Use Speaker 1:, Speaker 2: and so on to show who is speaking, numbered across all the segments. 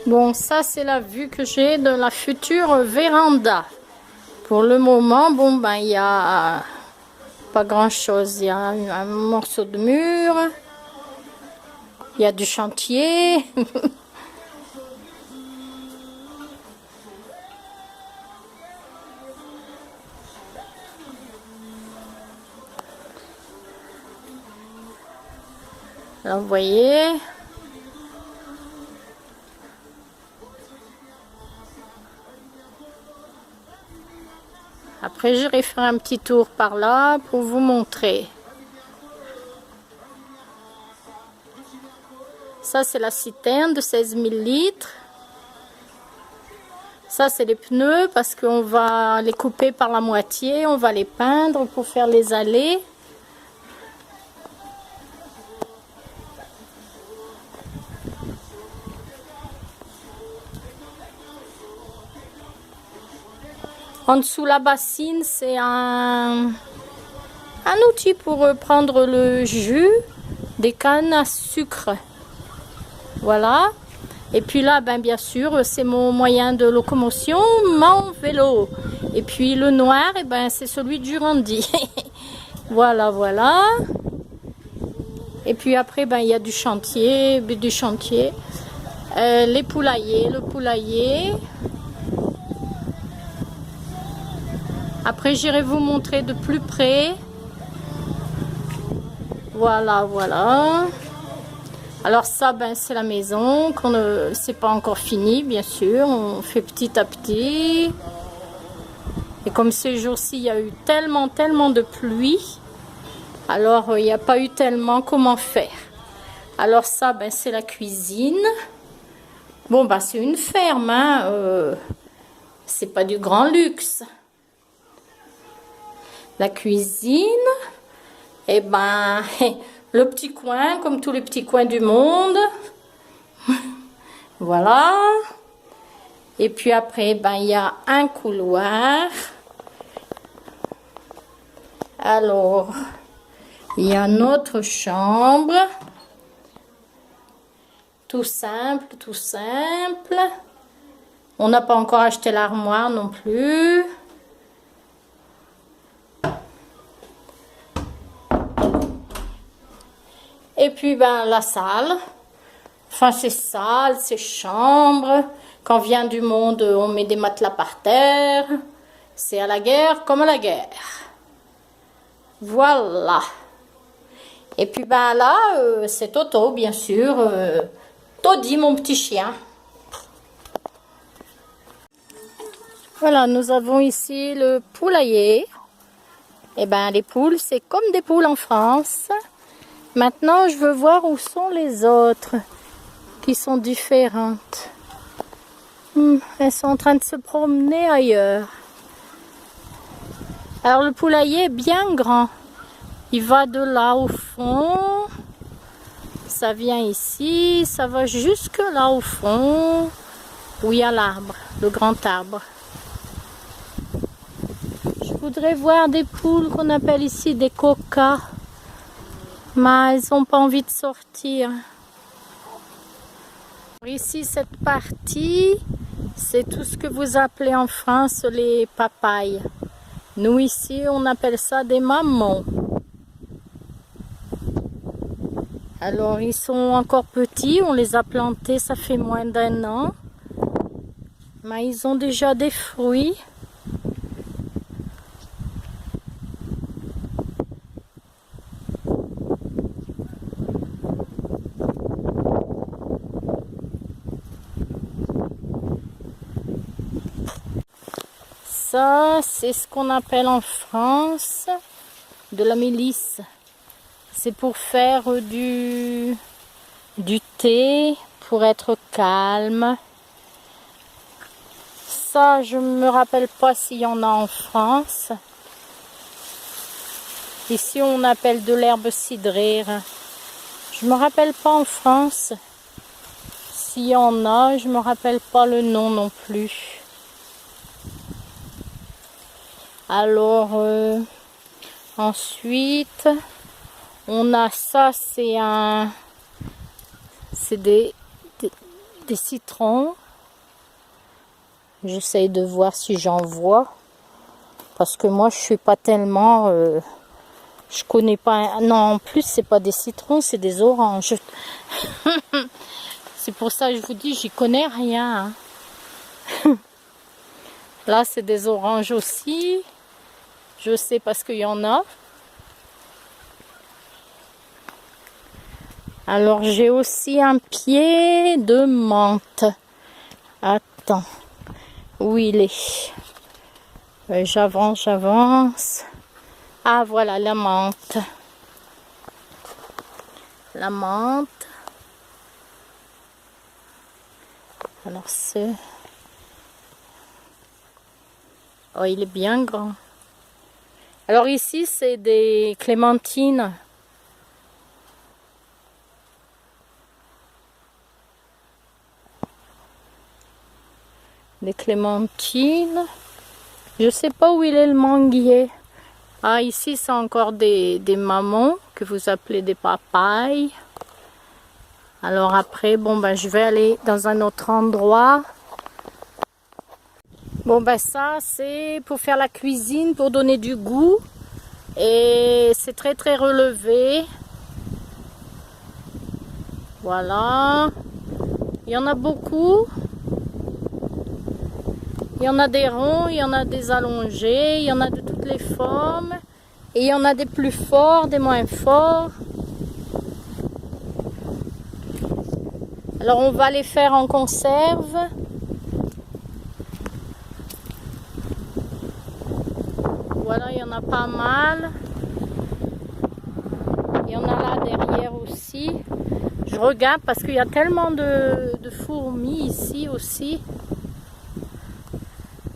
Speaker 1: Bon, ça c'est la vue que j'ai de la future véranda. Pour le moment, bon ben il y a pas grand chose. Il y a un morceau de mur, il y a du chantier. Alors vous voyez. Après, j'irai faire un petit tour par là pour vous montrer. Ça, c'est la citerne de 16 000 litres. Ça, c'est les pneus parce qu'on va les couper par la moitié. On va les peindre pour faire les allées. En dessous la bassine, c'est un outil pour prendre le jus des cannes à sucre. Voilà. Et puis là, ben, bien sûr, c'est mon moyen de locomotion, mon vélo. Et puis le noir, et ben, c'est celui du Randy. Voilà, voilà. Et puis après, ben, il y a du chantier, les poulaillers, le poulailler. Après, j'irai vous montrer de plus près. Voilà, voilà. Alors ça, ben, c'est la maison. C'est pas encore fini, bien sûr. On fait petit à petit. Et comme ces jours-ci, il y a eu tellement de pluie. Alors, il n'y a pas eu tellement comment faire. Alors ça, ben, c'est la cuisine. Bon, ben, c'est une ferme, hein. C'est pas du grand luxe. La cuisine, et ben, le petit coin, comme tous les petits coins du monde. Voilà. Et puis après, ben, il y a un couloir. Alors, il y a notre chambre. Tout simple, tout simple. On n'a pas encore acheté l'armoire non plus. Et puis, ben, la salle. Enfin, c'est salle, c'est chambre. Quand vient du monde, on met des matelas par terre. C'est à la guerre comme à la guerre. Voilà. Et puis, ben là, c'est Toto, bien sûr. Toddy, mon petit chien. Voilà, nous avons ici le poulailler. Et ben, les poules, c'est comme des poules en France. Maintenant, je veux voir où sont les autres qui sont différentes. Elles sont en train de se promener ailleurs. Alors, le poulailler est bien grand. Il va de là au fond. Ça vient ici. Ça va jusque là au fond. Où il y a l'arbre, le grand arbre. Je voudrais voir des poules qu'on appelle ici des cocas. Mais elles n'ont pas envie de sortir. Ici, cette partie, c'est tout ce que vous appelez en France les papayes. Nous, ici, on appelle ça des mamans. Alors, ils sont encore petits. On les a plantés, ça fait moins d'1 an. Mais ils ont déjà des fruits. Ça, c'est ce qu'on appelle en France de la mélisse. C'est pour faire du thé, pour être calme. ça, je me rappelle pas s'il y en a en France. Ici, on appelle de l'herbe cidrère. Je me rappelle pas en France s'il y en a. Je me rappelle pas le nom non plus. Alors, ensuite, on a ça, c'est des citrons. J'essaye de voir si j'en vois. Parce que moi, je suis pas tellement... je connais pas... Non, en plus, c'est pas des citrons, c'est des oranges. C'est pour ça que je vous dis, j'y connais rien. Là, c'est des oranges aussi. Je sais parce qu'il y en a. Alors, j'ai aussi un pied de menthe. Attends. Où il est? J'avance, j'avance. Ah, voilà, la menthe. La menthe. Alors, c'est... Oh, il est bien grand. Alors, ici, c'est des clémentines. Des clémentines. Je sais pas où il est le manguier. Ah, ici, c'est encore des mamans que vous appelez des papayes. Alors après, bon, ben, je vais aller dans un autre endroit. Bon, ben, ça, c'est pour faire la cuisine, pour donner du goût. Et c'est très, très relevé. Voilà. Il y en a beaucoup. Il y en a des ronds, il y en a des allongés, il y en a de toutes les formes. Et il y en a des plus forts, des moins forts. Alors on va les faire en conserve. Voilà, il y en a pas mal. Il y en a là derrière aussi. Je regarde parce qu'il y a tellement de fourmis ici aussi.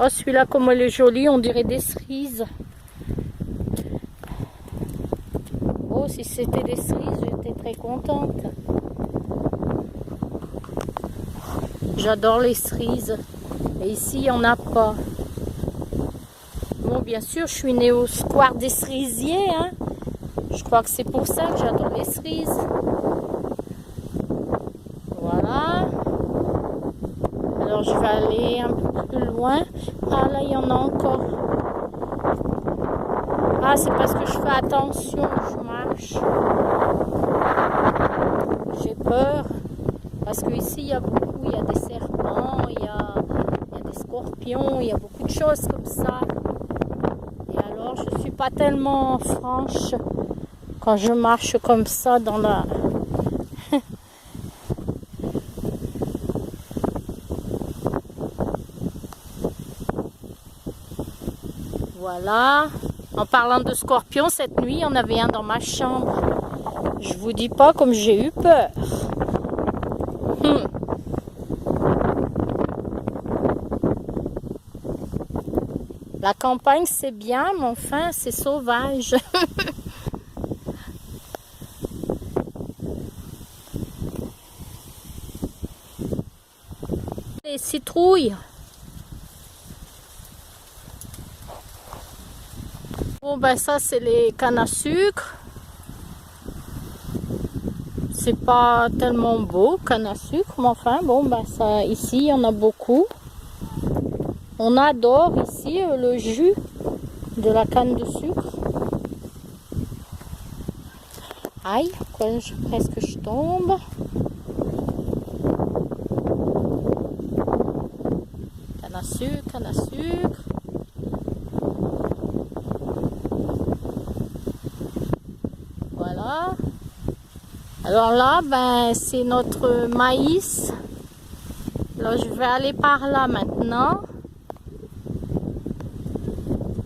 Speaker 1: Oh, celui-là, comme il est joli, on dirait des cerises. Oh, si c'était des cerises, j'étais très contente. J'adore les cerises. Et ici, il n'y en a pas. Bon, bien sûr, je suis née au square des cerisiers. Hein. Je crois que c'est pour ça que j'adore les cerises. Voilà. Alors, je vais aller un peu plus loin. Ah, là, il y en a encore. Ah, c'est parce que je fais attention, je marche. J'ai peur. Parce qu'ici, il y a beaucoup, il y a des serpents, il y a des scorpions, il y a beaucoup de choses comme ça. Et alors, je ne suis pas tellement franche quand je marche comme ça dans la... Voilà. En parlant de scorpions, cette nuit, il y en avait un dans ma chambre. Je vous dis pas comme j'ai eu peur. La campagne, c'est bien, mais enfin, c'est sauvage. Les citrouilles. Bon, ben ça, c'est les cannes à sucre. C'est pas tellement beau, canne à sucre, mais enfin, bon, ben ça, ici, il y en a beaucoup. On adore ici le jus de la canne de sucre. Aïe, presque je tombe. Canne à sucre, canne à sucre. Voilà. Alors là, ben, c'est notre maïs. Là, je vais aller par là maintenant.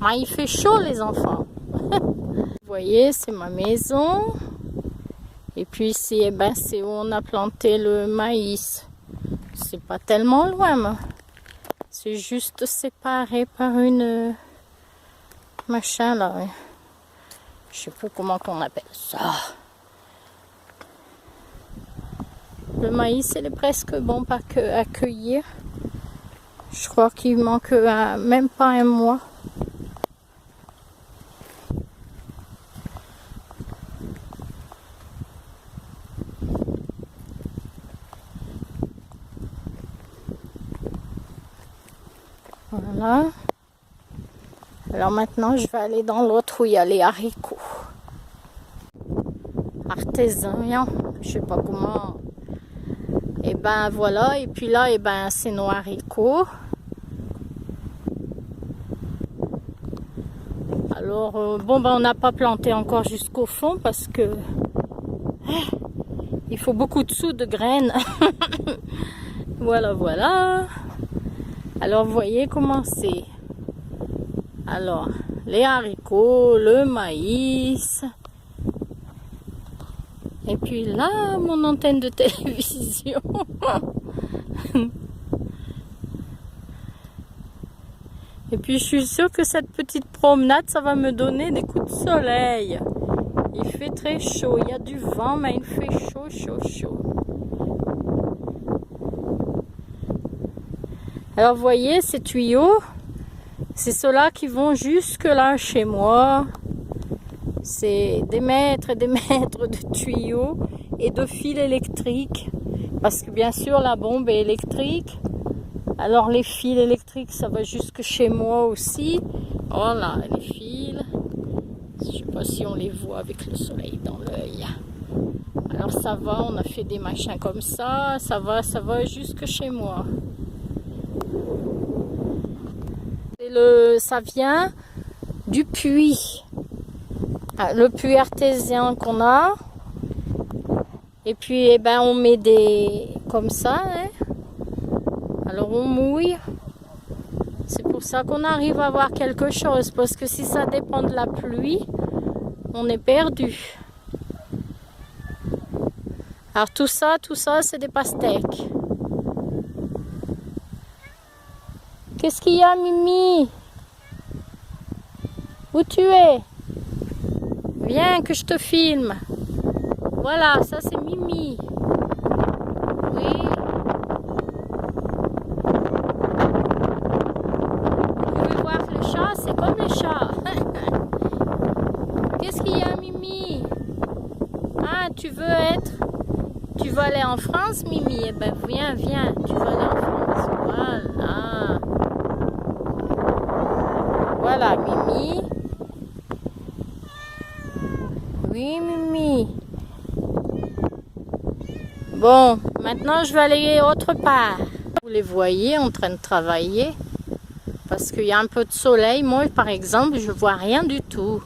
Speaker 1: Ah, il fait chaud, les enfants. Vous voyez, c'est ma maison. Et puis ici, eh ben, c'est où on a planté le maïs. C'est pas tellement loin, mais C'est juste séparé par une machin là. Je sais pas comment qu'on appelle ça. Le maïs, il est presque bon à cueillir. Je crois qu'il manque même pas un mois. Voilà. Alors maintenant, je vais aller dans l'autre où il y a les haricots. Artésans, je sais pas comment. Et ben voilà, et puis là, et ben c'est nos haricots. Alors, bon, ben on n'a pas planté encore jusqu'au fond parce que il faut beaucoup de sous de graines. Voilà, voilà. Alors, vous voyez comment c'est. Alors, les haricots, le maïs. Et puis là, mon antenne de télévision. Et puis, je suis sûre que cette petite promenade, ça va me donner des coups de soleil. Il fait très chaud. Il y a du vent, mais il fait chaud, chaud, chaud. Alors, vous voyez, ces tuyaux, c'est ceux-là qui vont jusque là chez moi. C'est des mètres et des mètres de tuyaux et de fils électriques. Parce que bien sûr, la bombe est électrique. Alors, les fils électriques, ça va jusque chez moi aussi. Voilà, les fils. Je ne sais pas si on les voit avec le soleil dans l'œil. Alors, ça va, on a fait des machins comme ça. Ça va jusque chez moi. Ça vient du puits. Le puits artésien qu'on a. Et puis, eh ben, on met des... comme ça, hein. Alors, on mouille. C'est pour ça qu'on arrive à avoir quelque chose. Parce que si ça dépend de la pluie, on est perdu. Alors, tout ça, c'est des pastèques. Qu'est-ce qu'il y a, Mimi? Où tu es? Viens que je te filme. Voilà, ça c'est Mimi. Oui. Vous pouvez voir le chat, c'est comme les chats. Qu'est-ce qu'il y a, Mimi? Ah, tu veux aller en France, Mimi? Eh ben, viens, tu vas aller en France. Voilà. Voilà, Mimi. Oui, Mimi. Bon, maintenant je vais aller autre part. Vous les voyez en train de travailler. Parce qu'il y a un peu de soleil. Moi, par exemple, je vois rien du tout.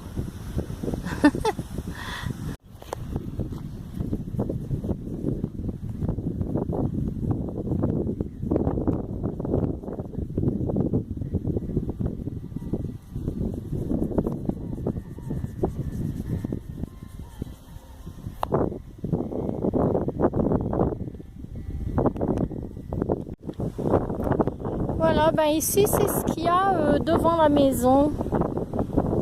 Speaker 1: Voilà, ben ici c'est ce qu'il y a devant la maison.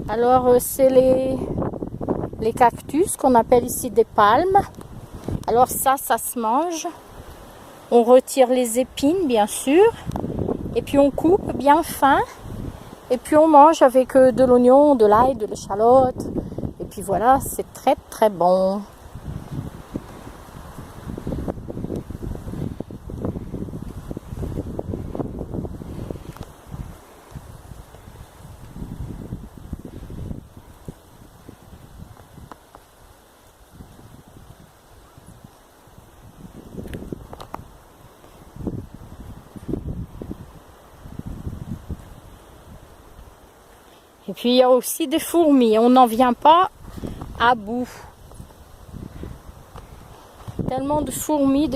Speaker 1: Alors c'est les cactus qu'on appelle ici des palmes. Alors ça se mange. On retire les épines bien sûr. Et puis on coupe bien fin. Et puis on mange avec de l'oignon, de l'ail, de l'échalote. Et puis voilà, c'est très très bon. Et puis il y a aussi des fourmis, on n'en vient pas à bout. Tellement de fourmis,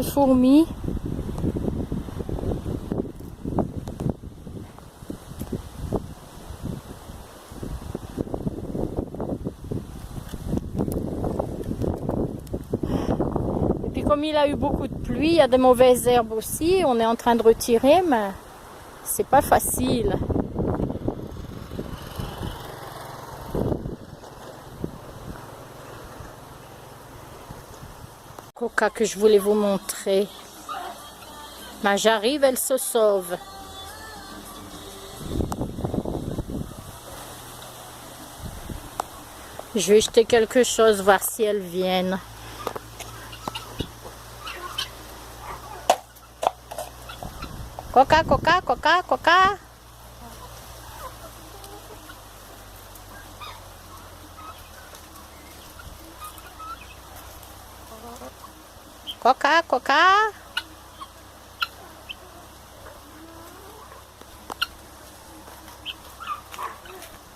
Speaker 1: Et puis comme il a eu beaucoup de pluie, il y a des mauvaises herbes aussi, on est en train de retirer, mais C'est pas facile. Coca que je voulais vous montrer. Mais j'arrive, elle se sauve. Je vais jeter quelque chose, voir si elles viennent. Coca, Coca, Coca, Coca. Coca, Coca.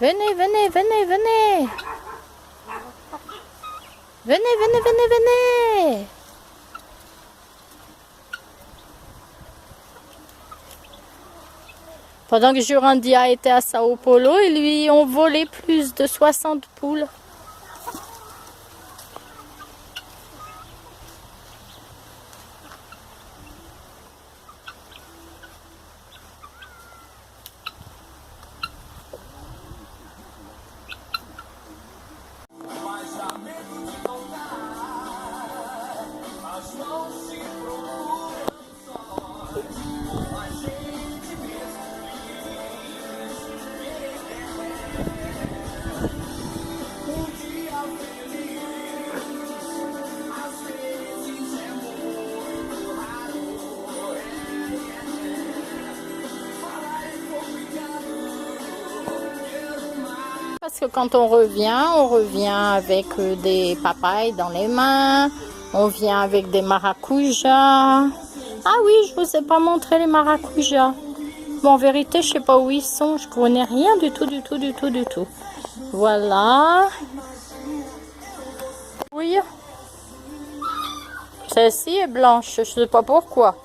Speaker 1: Venez, venez, venez, venez. Venez, venez, venez, venez. Pendant que Jurandia était à Sao Paulo, ils lui ont volé plus de 60 poules. Parce que quand on revient avec des papayes dans les mains, on vient avec des maracujas. Ah oui, je vous ai pas montré les maracujas. Bon, en vérité, je sais pas où ils sont, je connais rien du tout, du tout, du tout, du tout. Voilà. Oui. Celle-ci est blanche, je sais pas pourquoi.